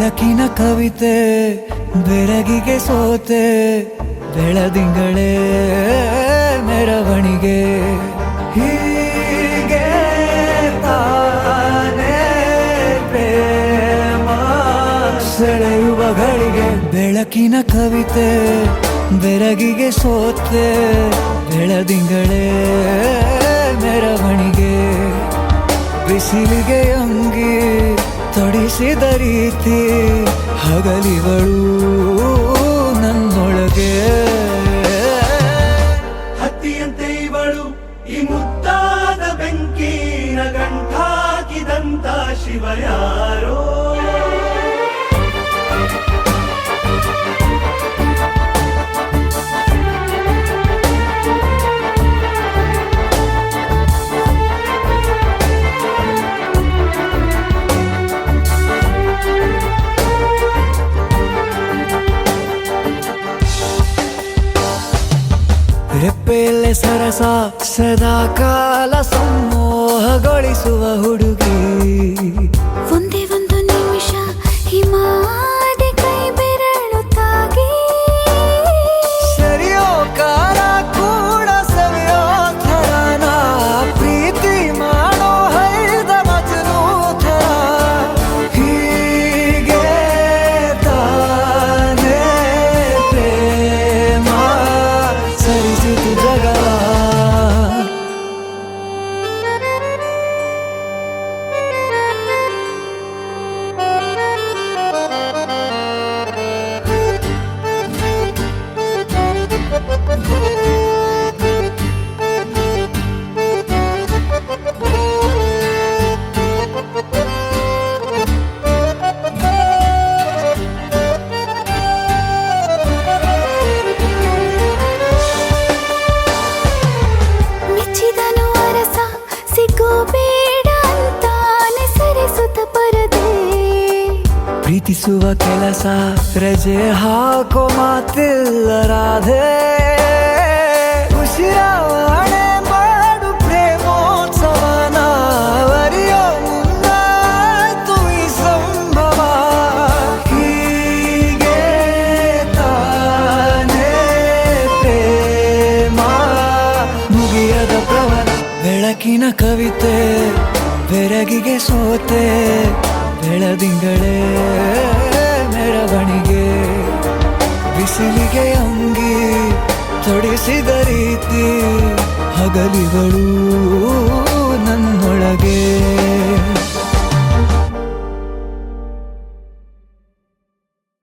ಬೆಳಕಿನ ಕವಿತೆ ಬೆರಗಿಗೆ ಸೋತೆ ಬೆಳದಿಂಗಳೇ ಮೆರವಣಿಗೆ ಹೀಗೆ ತಾನೇ ಪ್ರೇಮ ಸೆಳೆಯುವ ಗಳಿಗೆ ಬೆಳಕಿನ ಕವಿತೆ ಬೆರಗಿಗೆ ಸೋತೆ ಬೆಳದಿಂಗಳೇ ಮೆರವಣಿಗೆ ಬಿಸಿಲಿಗೆ ಅಂಗಿ ತೊಡಿಸಿದ ರೀತಿ ಹಗಲಿಗಳು ನನ್ನೊಳಗೆ ಹತ್ತಿಯಂತೆ ಇವಳು ಈ ಮುದ್ದಾದ ಬೆಂಕಿನ ಗಂಟಾಕಿದಂತ ಶಿವ ಯಾರೋ ರೆಪ್ಪೆಯಲ್ಲೇ ಸರಸ ಸದಾ ಕಾಲ ಸಂಮೋಹಗೊಳಿಸುವ ಹುಡುಗಿ ಒಂದೇ ಒಂದು ನಿಮಿಷ ಹಿಮಾದಿ ಕೈ ಬೆರಳು ತಾಗಿ ಸರಿಯೋ ಕಾಲ ಕೂಡ ಸವಿಯೋ ಥರನ ಪ್ರೀತಿ ಮಾಡೋ ಹೈದ ಮಜನು ಥರ ಹೀಗೆ ತಾನೇ ಪ್ರೇಮ ಸರಿಸಿತು ಜಗ ಮೆಚ್ಚಿದನು ಅರಸ ಸಿಗೋಬೇಡ ಅಂತಾನೆ ಸರಿಸುತ್ತ ಪರದೆ ಪ್ರೀತಿಸುವ ಕೆಲಸ ರಜೆ ಹಾಕೋ ಮಾತಿಲ್ಲ ರಾಧೆ ಉಸಿರಾವಣೆ ಮಾಡು ಪ್ರೇಮೋತ್ಸವನ ಅರಿಯೋ ಮುಂದಾಯ್ತು ಈ ಸಂಭವ ಹೀಗೆ ತಾನೇ ಪ್ರೇಮ ಮುಗಿಯದ ಪ್ರವರ ಬೆಳಕಿನ ಕವಿತೆ ಬೆರಗಿಗೆ ಸೋತೆ ಬೆಳದಿಂಗಳೇ ಮೆರವಣಿಗೆ ಬಿಸಿಲಿಗೆ ಅಂಗಿ ತೊಡಿಸಿದ ರೀತಿ ಹಗಲಿಗಳು